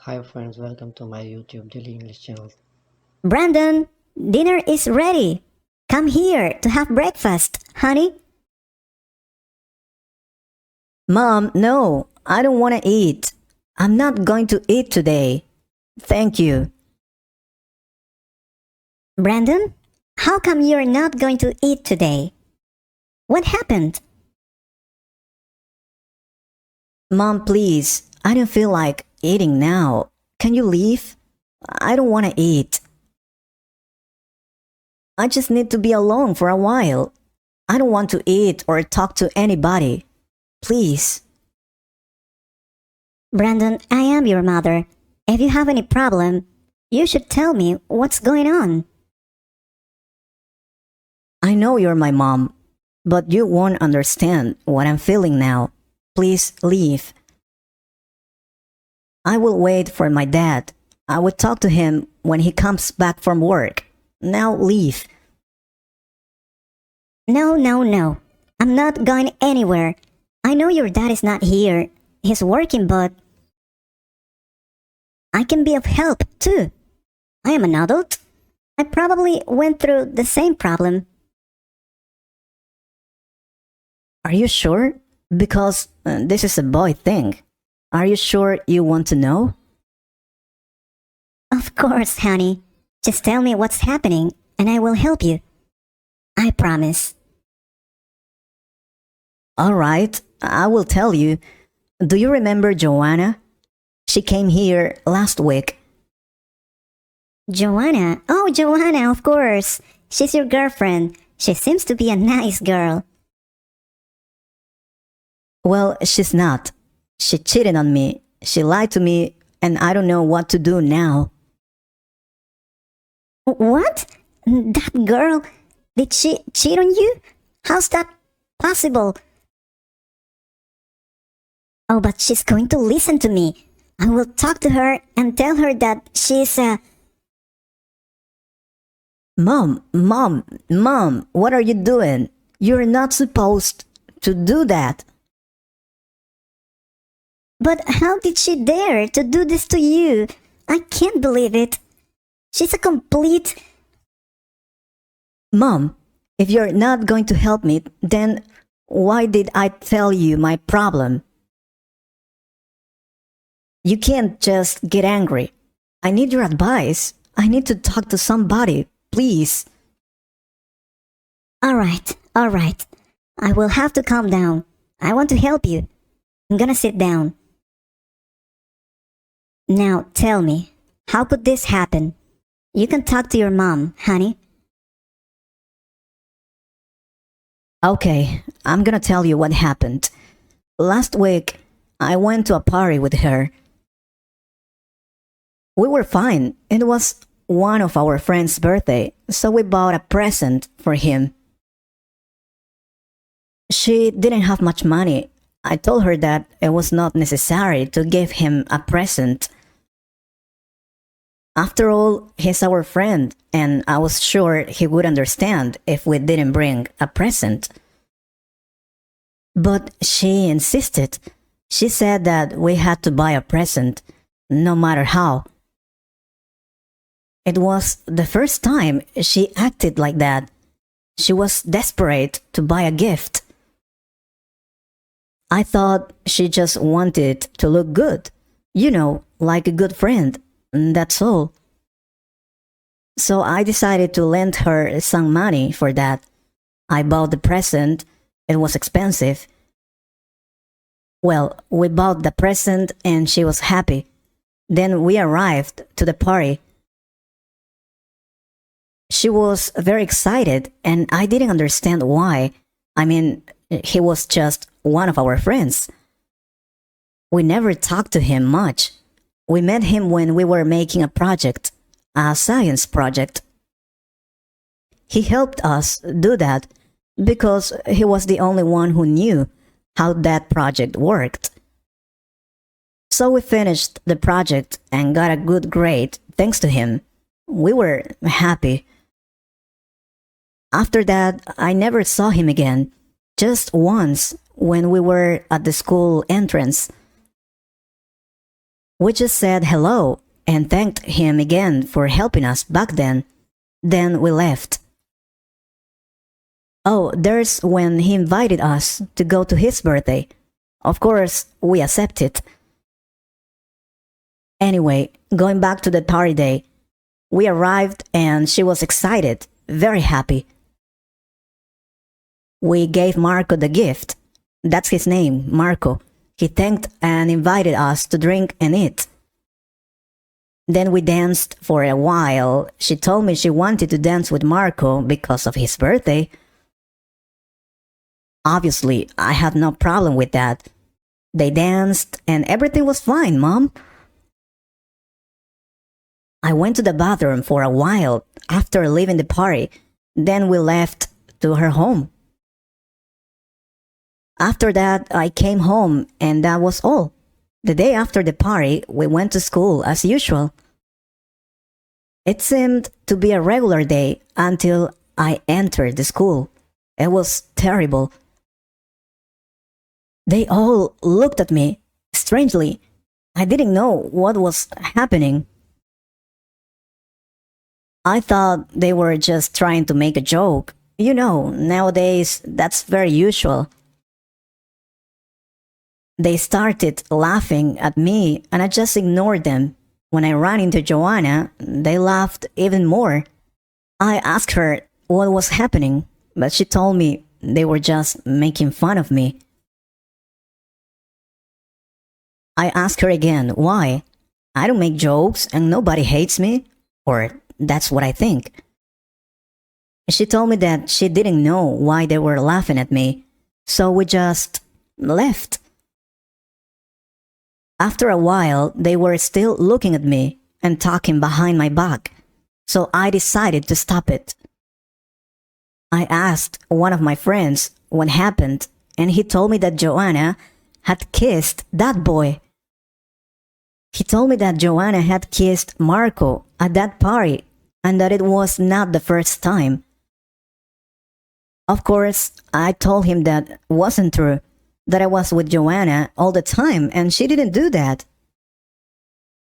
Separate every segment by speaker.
Speaker 1: Hi friends, welcome to my YouTube Daily English channel.
Speaker 2: Brandon, dinner is ready. Come here to have breakfast, honey.
Speaker 3: Mom, no, I don't want to eat. I'm not going to eat today. Thank you.
Speaker 2: Brandon, how come you're not going to eat today? What happened?
Speaker 3: Mom, please, I don't feel like eating now. Can you leave? I don't want to eat. I just need to be alone for a while. I don't want to eat or talk to anybody. Please.
Speaker 2: Brandon, I am your mother. If you have any problem, you should tell me what's going on.
Speaker 3: I know you're my mom, but you won't understand what I'm feeling now. Please leave. I will wait for my dad. I will talk to him when he comes back from work. Now leave.
Speaker 2: No, no, no. I'm not going anywhere. I know your dad is not here. He's working, but I can be of help too. I am an adult. I probably went through the same problem.
Speaker 3: Are you sure? Because this is a boy thing. Are you sure you want to know?
Speaker 2: Of course, honey. Just tell me what's happening and I will help you. I promise.
Speaker 3: All right, I will tell you. Do you remember Joanna? She came here last week.
Speaker 2: Joanna? Oh, Joanna, of course. She's your girlfriend. She seems to be a nice girl.
Speaker 3: Well, she's not. She cheated on me. She lied to me, and I don't know what to do now.
Speaker 2: What? That girl? Did she cheat on you? How's that possible? Oh, but she's going to listen to me. I will talk to her and tell her that she's
Speaker 3: Mom, what are you doing? You're not supposed to do that.
Speaker 2: But how did she dare to do this to you? I can't believe it. She's a complete...
Speaker 3: Mom, if you're not going to help me, then why did I tell you my problem? You can't just get angry. I need your advice. I need to talk to somebody, please.
Speaker 2: All right. I will have to calm down. I want to help you. I'm gonna sit down. Now tell me, how could this happen? You can talk to your mom, honey.
Speaker 3: Okay, I'm gonna tell you what happened. Last week, I went to a party with her. We were fine. It was one of our friend's birthday, so we bought a present for him. She didn't have much money. I told her that it was not necessary to give him a present. After all, he's our friend, and I was sure he would understand if we didn't bring a present. But she insisted. She said that we had to buy a present, no matter how. It was the first time she acted like that. She was desperate to buy a gift. I thought she just wanted to look good, like a good friend, that's all. So I decided to lend her some money for that. I bought the present. It was expensive. Well, we bought the present and she was happy. Then we arrived to the party. She was very excited and I didn't understand why. I mean, he was just one of our friends. We never talked to him much. We met him when we were making a project, a science project. He helped us do that because he was the only one who knew how that project worked. So we finished the project and got a good grade thanks to him. We were happy. After that, I never saw him again, just once when we were at the school entrance. We just said hello and thanked him again for helping us back then. Then we left. Oh, there's when he invited us to go to his birthday. Of course, we accepted. Anyway, going back to the party day, we arrived and she was excited, very happy. We gave Marco the gift. That's his name, Marco. He thanked and invited us to drink and eat. Then we danced for a while. She told me she wanted to dance with Marco because of his birthday. Obviously, I had no problem with that. They danced and everything was fine, Mom. I went to the bathroom for a while after leaving the party. Then we left to her home. After that, I came home and that was all. The day after the party, we went to school as usual. It seemed to be a regular day until I entered the school. It was terrible. They all looked at me strangely. I didn't know what was happening. I thought they were just trying to make a joke. You know, nowadays that's very usual. They started laughing at me and I just ignored them. When I ran into Joanna, they laughed even more. I asked her what was happening, but she told me they were just making fun of me. I asked her again why. I don't make jokes and nobody hates me, or that's what I think. She told me that she didn't know why they were laughing at me, so we just left. After a while, they were still looking at me and talking behind my back, so I decided to stop it. I asked one of my friends what happened, and he told me that Joanna had kissed that boy. He told me that Joanna had kissed Marco at that party and that it was not the first time. Of course, I told him that wasn't true, that I was with Joanna all the time and she didn't do that.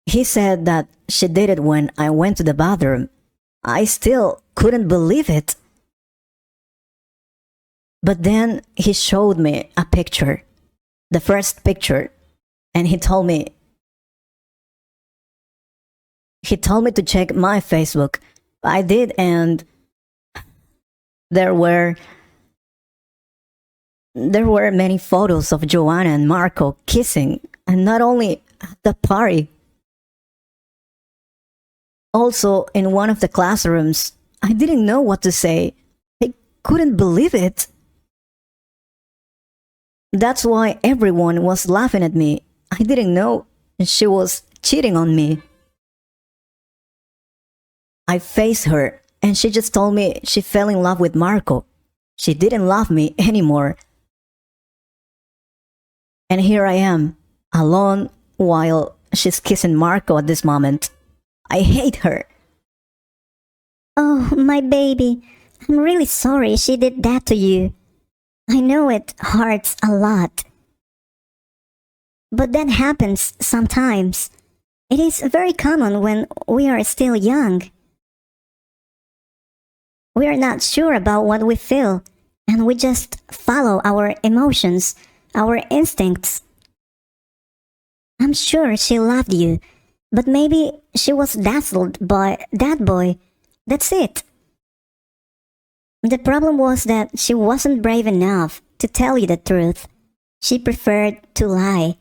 Speaker 3: He said that she did it when I went to the bathroom. I still couldn't believe it. But then he showed me a picture, the first picture, and he told me to check my Facebook. I did, and there were many photos of Joanna and Marco kissing, and not only at the party. Also, in one of the classrooms, I didn't know what to say. I couldn't believe it. That's why everyone was laughing at me. I didn't know she was cheating on me. I faced her, and she just told me she fell in love with Marco. She didn't love me anymore. And here I am, alone while she's kissing Marco at this moment. I hate her.
Speaker 2: Oh, my baby. I'm really sorry she did that to you. I know it hurts a lot. But that happens sometimes. It is very common when we are still young. We are not sure about what we feel, and we just follow our emotions, our instincts. I'm sure she loved you, but maybe she was dazzled by that boy. That's it. The problem was that she wasn't brave enough to tell you the truth. She preferred to lie.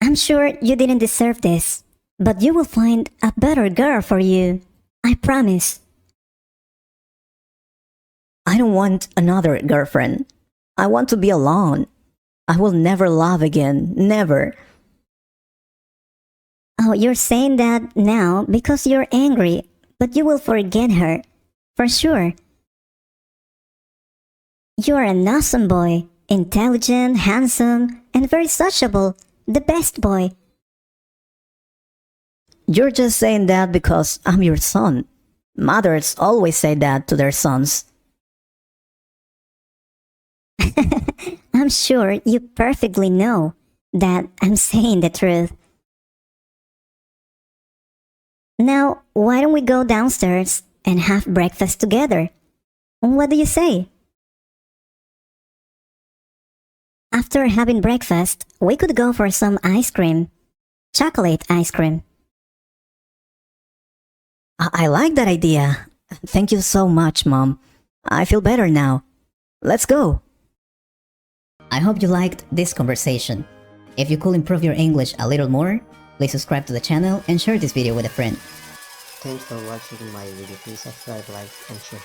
Speaker 2: I'm sure you didn't deserve this, but you will find a better girl for you. I promise.
Speaker 3: I don't want another girlfriend. I want to be alone. I will never love again. Never.
Speaker 2: Oh, you're saying that now because you're angry, but you will forget her. For sure. You are an awesome boy. Intelligent, handsome, and very sociable. The best boy.
Speaker 3: You're just saying that because I'm your son. Mothers always say that to their sons.
Speaker 2: I'm sure you perfectly know that I'm saying the truth. Now, why don't we go downstairs and have breakfast together? What do you say? After having breakfast, we could go for some ice cream. Chocolate ice cream.
Speaker 3: I like that idea. Thank you so much, Mom. I feel better now. Let's go. I hope you liked this conversation. If you could improve your English a little more, please subscribe to the channel and share this video with a friend.
Speaker 1: Thanks for watching my video. Please subscribe, like, and share.